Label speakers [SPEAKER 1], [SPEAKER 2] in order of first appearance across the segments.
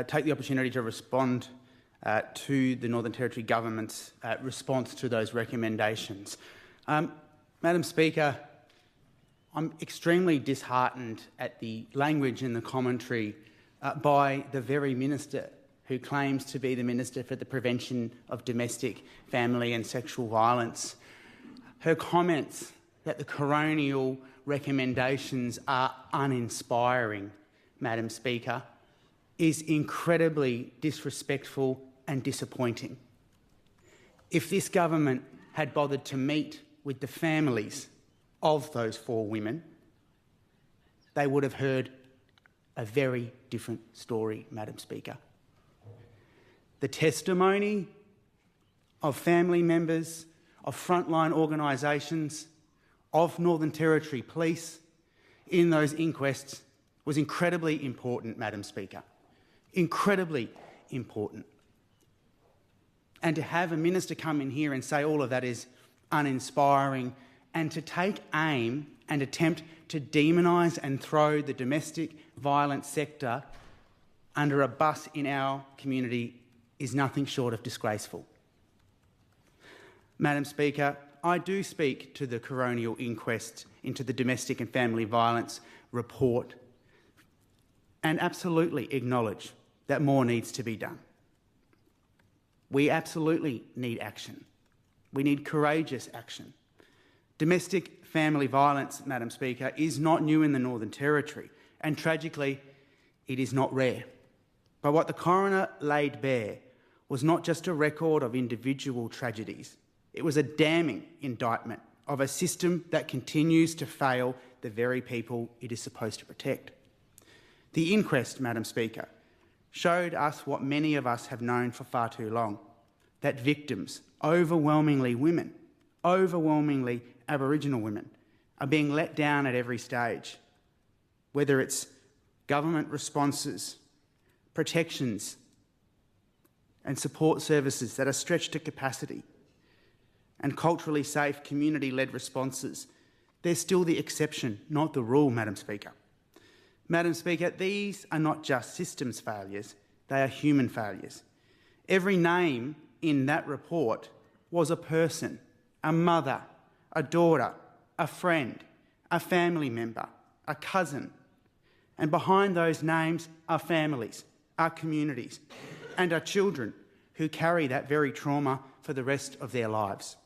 [SPEAKER 1] take the opportunity to respond to the Northern Territory Government's response to those recommendations. Madam Speaker, I'm extremely disheartened at the language in the commentary by the very minister who claims to be the Minister for the Prevention of Domestic, Family and Sexual Violence. Her comments that the coronial recommendations are uninspiring, Madam Speaker, is incredibly disrespectful and disappointing. If this government had bothered to meet with the families of those 4 women, they would have heard a very different story, Madam Speaker. The testimony of family members, of frontline organisations, of Northern Territory Police in those inquests was incredibly important, Madam Speaker. Incredibly important. And to have a minister come in here and say all of that is uninspiring, and to take aim and attempt to demonise and throw the domestic violence sector under a bus in our community is nothing short of disgraceful. Madam Speaker, I do speak to the coronial inquest into the domestic and family violence report and absolutely acknowledge that more needs to be done. We absolutely need action. We need courageous action. Domestic family violence, Madam Speaker, is not new in the Northern Territory, and tragically, it is not rare. But what the coroner laid bare was not just a record of individual tragedies. It was a damning indictment of a system that continues to fail the very people it is supposed to protect. The inquest, Madam Speaker, showed us what many of us have known for far too long, that victims, overwhelmingly women, overwhelmingly Aboriginal women, are being let down at every stage, whether it's government responses, protections and support services that are stretched to capacity, and culturally safe community-led responses. They're still the exception, not the rule, Madam Speaker. Madam Speaker, these are not just systems failures, they are human failures. Every name in that report was a person, a mother, a daughter, a friend, a family member, a cousin. And behind those names are families, are communities, and are children who carry that very trauma for the rest of their lives.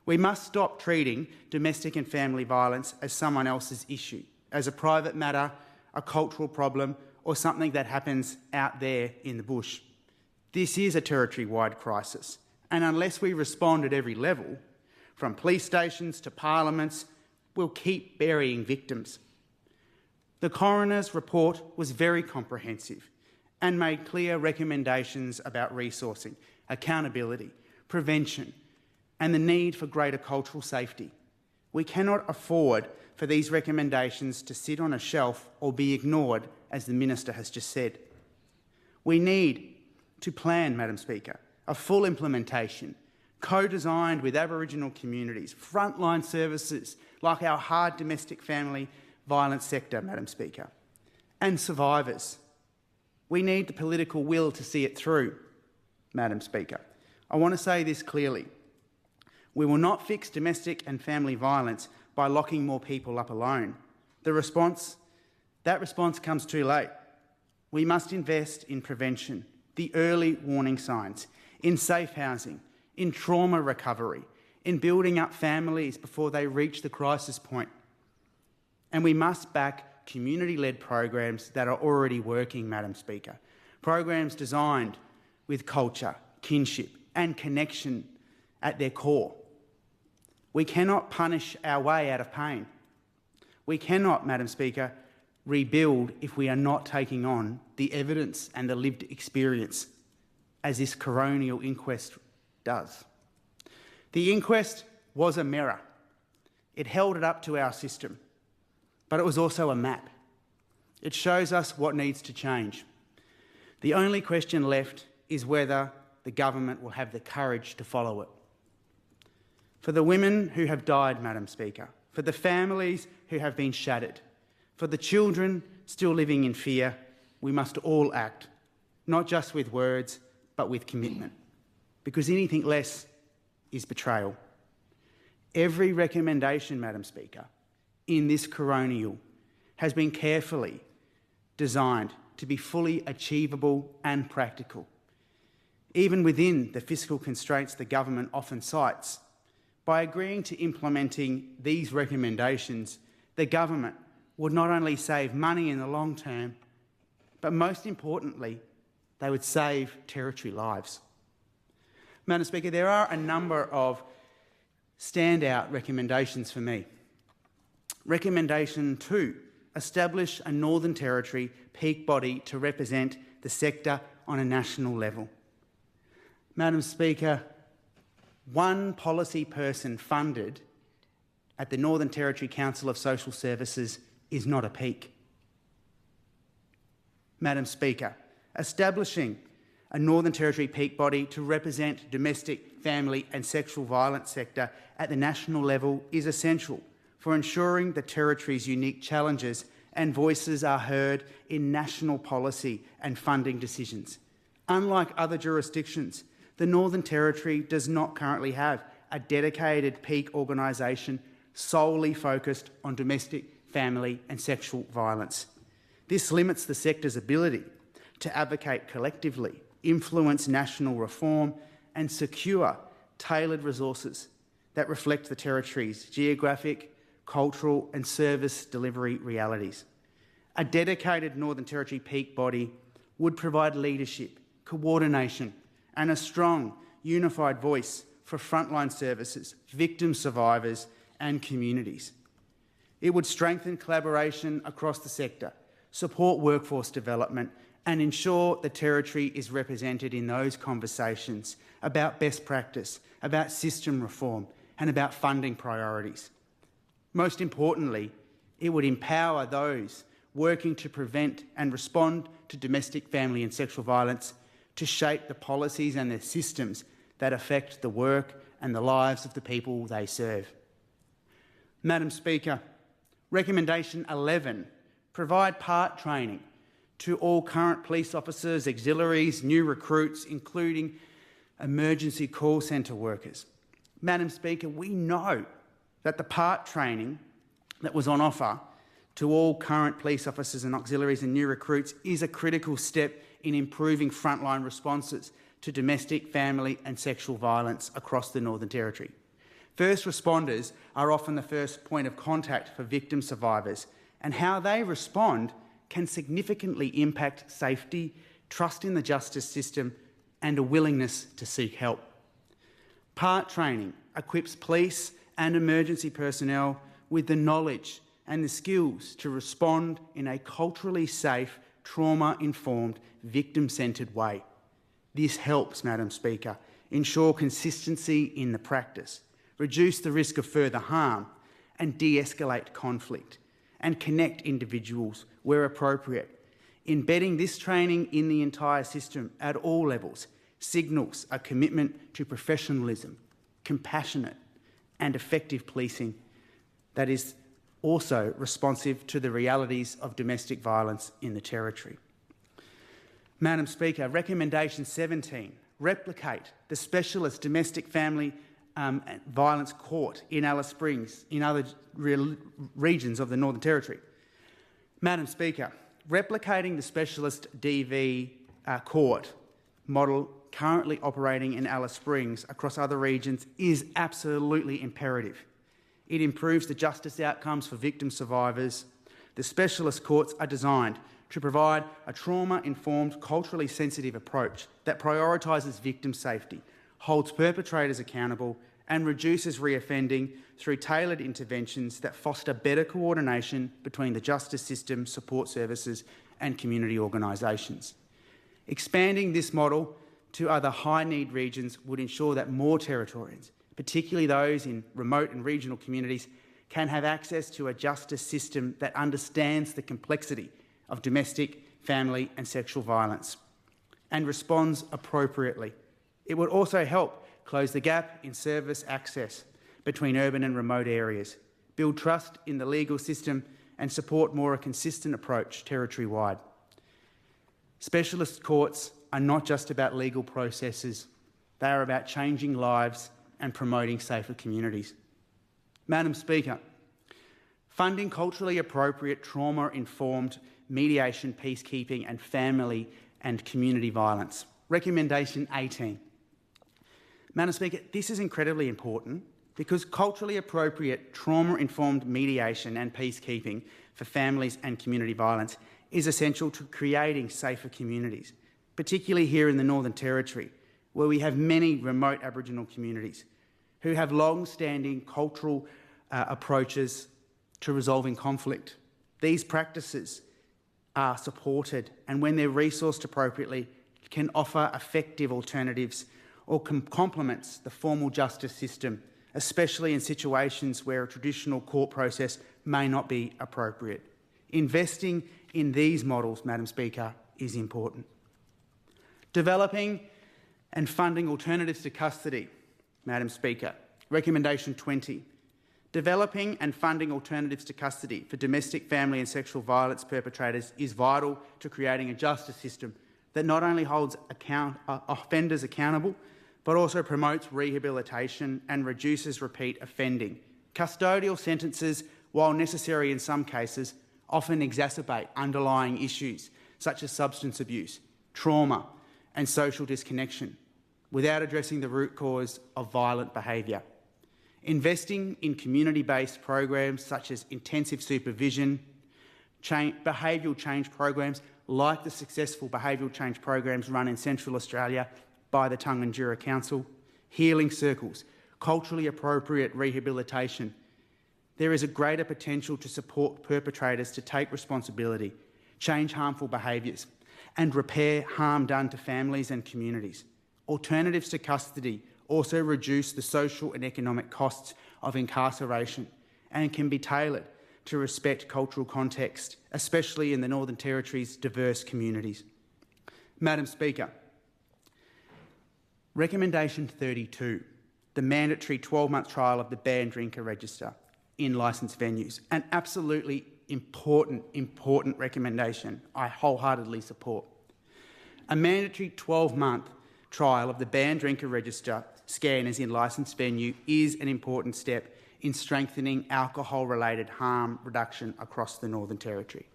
[SPEAKER 1] We must stop treating domestic and family violence as someone else's issue, as a private matter, a cultural problem, or something that happens out there in the bush. This is a territory-wide crisis, and unless we respond at every level, from police stations to parliaments, we'll keep burying victims. The coroner's report was very comprehensive and made clear recommendations about resourcing, accountability, prevention, and the need for greater cultural safety. We cannot afford for these recommendations to sit on a shelf or be ignored, as the Minister has just said. We need to plan, Madam Speaker, a full implementation, co-designed with Aboriginal communities, frontline services like our hard domestic family violence sector, Madam Speaker, and survivors. We need the political will to see it through, Madam Speaker. I want to say this clearly. We will not fix domestic and family violence by locking more people up alone. That response comes too late. We must invest in prevention, the early warning signs, in safe housing, in trauma recovery, in building up families before they reach the crisis point. And we must back community-led programs that are already working, Madam Speaker. Programs designed with culture, kinship and connection at their core. We cannot punish our way out of pain. We cannot, Madam Speaker, rebuild if we are not taking on the evidence and the lived experience, as this coronial inquest does. The inquest was a mirror. It held it up to our system, but it was also a map. It shows us what needs to change. The only question left is whether the government will have the courage to follow it. For the women who have died, Madam Speaker, for the families who have been shattered, for the children still living in fear, we must all act. not just with words, but with commitment, because anything less is betrayal. Every recommendation, Madam Speaker, in this coronial has been carefully designed to be fully achievable and practical. Even within the fiscal constraints the government often cites, by agreeing to implementing these recommendations, the government would not only save money in the long term, but most importantly, they would save Territory lives. Madam Speaker, there are a number of standout recommendations for me. Recommendation 2, establish a Northern Territory peak body to represent the sector on a national level. Madam Speaker, one policy person funded at the Northern Territory Council of Social Services is not a peak. Madam Speaker, establishing a Northern Territory peak body to represent domestic, family and sexual violence sector at the national level is essential for ensuring the Territory's unique challenges and voices are heard in national policy and funding decisions. Unlike other jurisdictions, the Northern Territory does not currently have a dedicated peak organisation solely focused on domestic, family and sexual violence. This limits the sector's ability to advocate collectively, influence national reform and secure tailored resources that reflect the Territory's geographic, cultural and service delivery realities. A dedicated Northern Territory peak body would provide leadership, coordination and a strong, unified voice for frontline services, victim survivors and communities. It would strengthen collaboration across the sector, support workforce development and ensure the Territory is represented in those conversations about best practice, about system reform and about funding priorities. Most importantly, it would empower those working to prevent and respond to domestic, family and sexual violence to shape the policies and the systems that affect the work and the lives of the people they serve. Madam Speaker, recommendation 11, provide part training to all current police officers, auxiliaries, new recruits, including emergency call centre workers. Madam Speaker, we know that the part training that was on offer to all current police officers and auxiliaries and new recruits is a critical step in improving frontline responses to domestic, family and sexual violence across the Northern Territory. First responders are often the first point of contact for victim survivors, and how they respond can significantly impact safety, trust in the justice system and a willingness to seek help. Part training equips police and emergency personnel with the knowledge and the skills to respond in a culturally safe, trauma-informed, victim-centred way. This helps, Madam Speaker, ensure consistency in the practice, reduce the risk of further harm and de-escalate conflict, and connect individuals where appropriate. Embedding this training in the entire system at all levels signals a commitment to professionalism, compassionate and effective policing that is also responsive to the realities of domestic violence in the Territory. Madam Speaker, recommendation 17, replicate the specialist domestic family violence court in Alice Springs in other regions of the Northern Territory. Madam Speaker, replicating the specialist DV court model currently operating in Alice Springs across other regions is absolutely imperative. It improves the justice outcomes for victim survivors. The specialist courts are designed to provide a trauma-informed, culturally sensitive approach that prioritises victim safety, holds perpetrators accountable and reduces reoffending through tailored interventions that foster better coordination between the justice system, support services and community organisations. Expanding this model to other high-need regions would ensure that more Territorians, particularly those in remote and regional communities, can have access to a justice system that understands the complexity of domestic, family and sexual violence and responds appropriately. It would also help close the gap in service access between urban and remote areas, build trust in the legal system and support more a consistent approach Territory-wide. Specialist courts are not just about legal processes, they are about changing lives and promoting safer communities. Madam Speaker, funding culturally appropriate, trauma-informed mediation, peacekeeping and family and community violence. Recommendation 18. Madam Speaker, this is incredibly important because culturally appropriate, trauma-informed mediation and peacekeeping for families and community violence is essential to creating safer communities, particularly here in the Northern Territory, where we have many remote Aboriginal communities who have long-standing cultural approaches to resolving conflict. These practices are supported and, when they're resourced appropriately, can offer effective alternatives or complements the formal justice system, especially in situations where a traditional court process may not be appropriate. Investing in these models, Madam Speaker, is important. Developing and funding alternatives to custody, Madam Speaker. Recommendation 20. Developing and funding alternatives to custody for domestic, family and sexual violence perpetrators is vital to creating a justice system that not only holds offenders accountable, but also promotes rehabilitation and reduces repeat offending. Custodial sentences, while necessary in some cases, often exacerbate underlying issues such as substance abuse, trauma and social disconnection, without addressing the root cause of violent behaviour. Investing in community-based programs such as intensive supervision, behavioural change programs like the successful behavioural change programs run in Central Australia by the Tangentyere Council, healing circles, culturally appropriate rehabilitation. There is a greater potential to support perpetrators to take responsibility, change harmful behaviours and repair harm done to families and communities. Alternatives to custody also reduce the social and economic costs of incarceration and can be tailored to respect cultural context, especially in the Northern Territory's diverse communities. Madam Speaker, Recommendation 32, the mandatory 12-month trial of the banned drinker register in licensed venues. An absolutely important recommendation I wholeheartedly support. A mandatory 12-month trial of the banned drinker register scanners in licensed venue is an important step in strengthening alcohol-related harm reduction across the Northern Territory.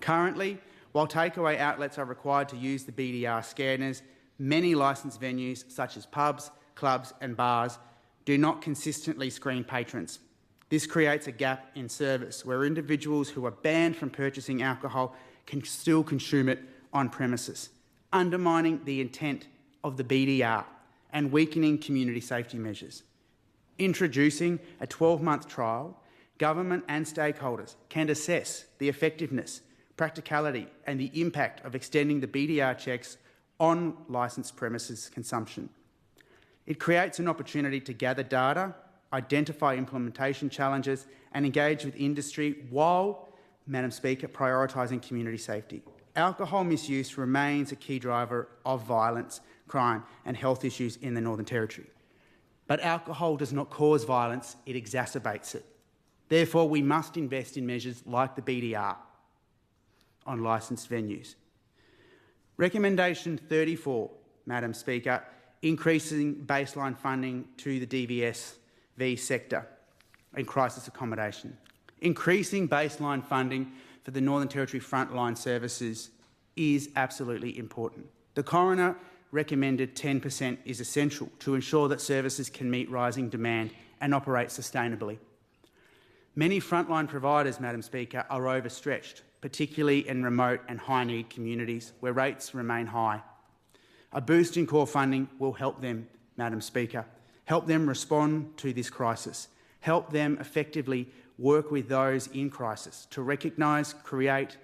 [SPEAKER 1] Currently, while takeaway outlets are required to use the BDR scanners, many licensed venues such as pubs, clubs and bars do not consistently screen patrons. This creates a gap in service where individuals who are banned from purchasing alcohol can still consume it on premises, undermining the intent of the BDR and weakening community safety measures. Introducing a 12-month trial, government and stakeholders can assess the effectiveness, practicality and the impact of extending the BDR checks on licensed premises consumption. It creates an opportunity to gather data, identify implementation challenges and engage with industry while, Madam Speaker, prioritising community safety. Alcohol misuse remains a key driver of violence, crime and health issues in the Northern Territory. But alcohol does not cause violence, it exacerbates it. Therefore, we must invest in measures like the BDR on licensed venues. Recommendation 34, Madam Speaker, increasing baseline funding to the DVSV sector and crisis accommodation. Increasing baseline funding for the Northern Territory frontline services is absolutely important. The coroner recommended 10% is essential to ensure that services can meet rising demand and operate sustainably. Many frontline providers, Madam Speaker, are overstretched, particularly in remote and high-need communities where rates remain high. A boost in core funding will help them, Madam Speaker, help them respond to this crisis, help them effectively work with those in crisis to recognise, create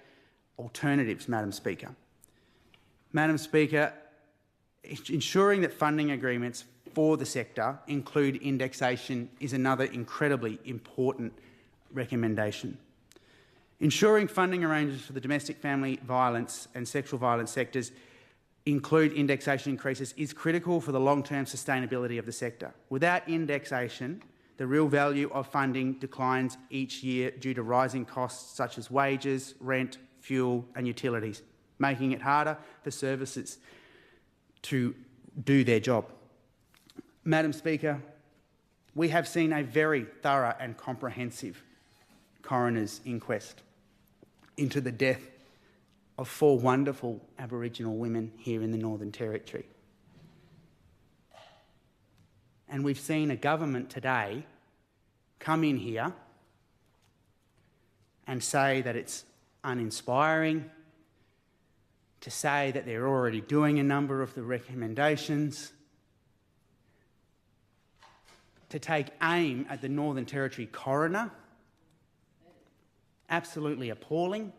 [SPEAKER 1] alternatives, Madam Speaker. Madam Speaker, ensuring that funding agreements for the sector include indexation is another incredibly important recommendation. Ensuring funding arrangements for the domestic family violence and sexual violence sectors include indexation increases is critical for the long-term sustainability of the sector. Without indexation, the real value of funding declines each year due to rising costs such as wages, rent, fuel and utilities, making it harder for services to do their job. Madam Speaker, we have seen a very thorough and comprehensive coroner's inquest into the death of 4 wonderful Aboriginal women here in the Northern Territory. And we've seen a government today come in here and say that it's uninspiring, to say that they're already doing a number of the recommendations, to take aim at the Northern Territory coroner. Absolutely appalling.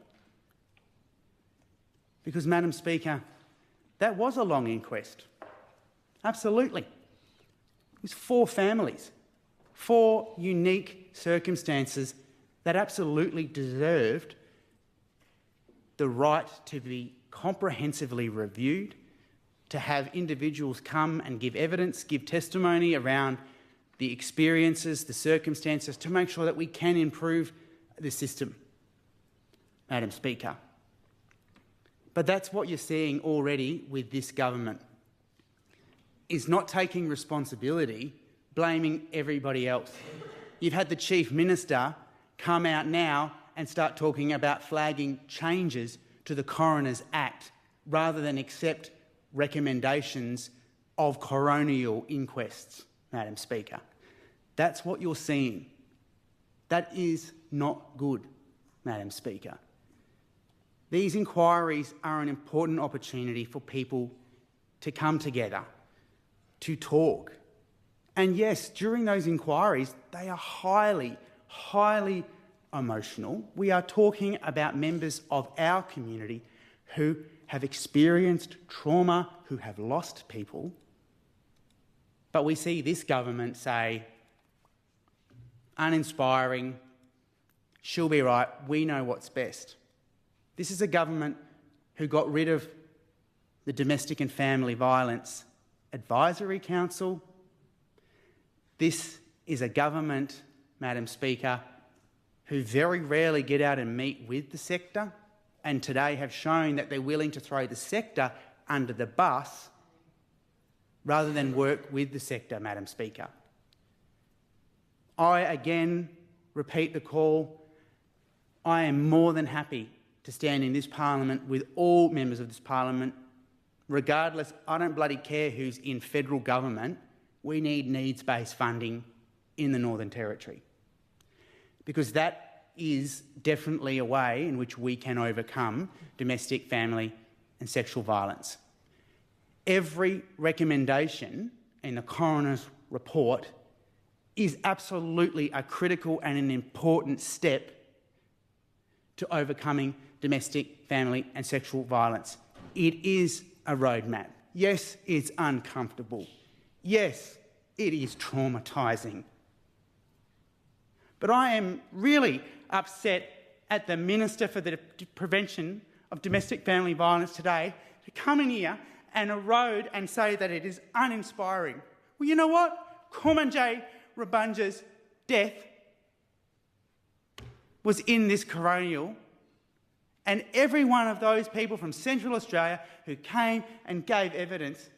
[SPEAKER 1] Because, Madam Speaker, that was a long inquest. Absolutely. It was 4 families, 4 unique circumstances that absolutely deserved the right to be comprehensively reviewed, to have individuals come and give evidence, give testimony around the experiences, the circumstances, to make sure that we can improve the system, Madam Speaker. But that's what you're seeing already with this government, is not taking responsibility, blaming everybody else. You've had the Chief Minister come out now and start talking about flagging changes to the Coroners Act rather than accept recommendations of coronial inquests, Madam Speaker. That's what you're seeing. That is not good, Madam Speaker. These inquiries are an important opportunity for people to come together, to talk. And yes, during those inquiries, they are highly, highly emotional. We are talking about members of our community who have experienced trauma, who have lost people. But we see this government say, uninspiring, she'll be right, we know what's best. This is a government who got rid of the Domestic and Family Violence Advisory Council. This is a government, Madam Speaker, who very rarely get out and meet with the sector, and today have shown that they're willing to throw the sector under the bus rather than work with the sector, Madam Speaker. I again repeat the call. I am more than happy to stand in this parliament with all members of this parliament, regardless. I don't bloody care who's in federal government. We need needs-based funding in the Northern Territory, because that is definitely a way in which we can overcome domestic, family and sexual violence. Every recommendation in the coroner's report is absolutely a critical and an important step to overcoming domestic, family and sexual violence. It is a roadmap. Yes, it's uncomfortable. Yes, it is traumatising. But I am really upset at the Minister for the Prevention of Domestic Family Violence today to come in here and erode and say that it is uninspiring. Well, you know what? Kumanjay Rabunja's death was in this coronial, and every one of those people from Central Australia who came and gave evidence,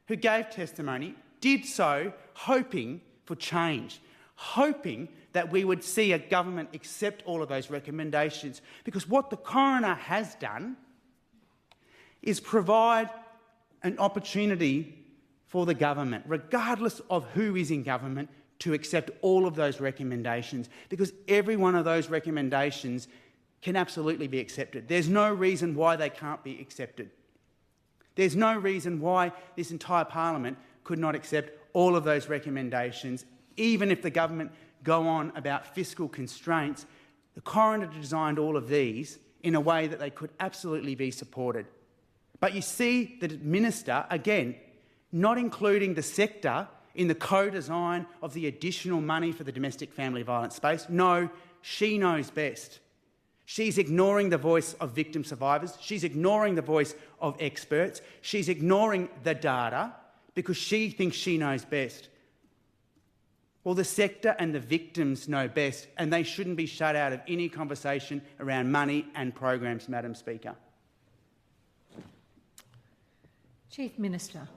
[SPEAKER 1] who gave testimony, did so hoping for change, hoping that we would see a government accept all of those recommendations. Because what the coroner has done is provide an opportunity for the government, regardless of who is in government, to accept all of those recommendations, because every one of those recommendations can absolutely be accepted. There's no reason why they can't be accepted. There's no reason why this entire parliament could not accept all of those recommendations, even if the government go on about fiscal constraints. The coroner designed all of these in a way that they could absolutely be supported. But you see the minister, again, not including the sector in the co-design of the additional money for the domestic family violence space. No, she knows best. She's ignoring the voice of victim survivors. She's ignoring the voice of experts. She's ignoring the data because she thinks she knows best. Well, the sector and the victims know best, and they shouldn't be shut out of any conversation around money and programs, Madam Speaker.
[SPEAKER 2] Chief Minister.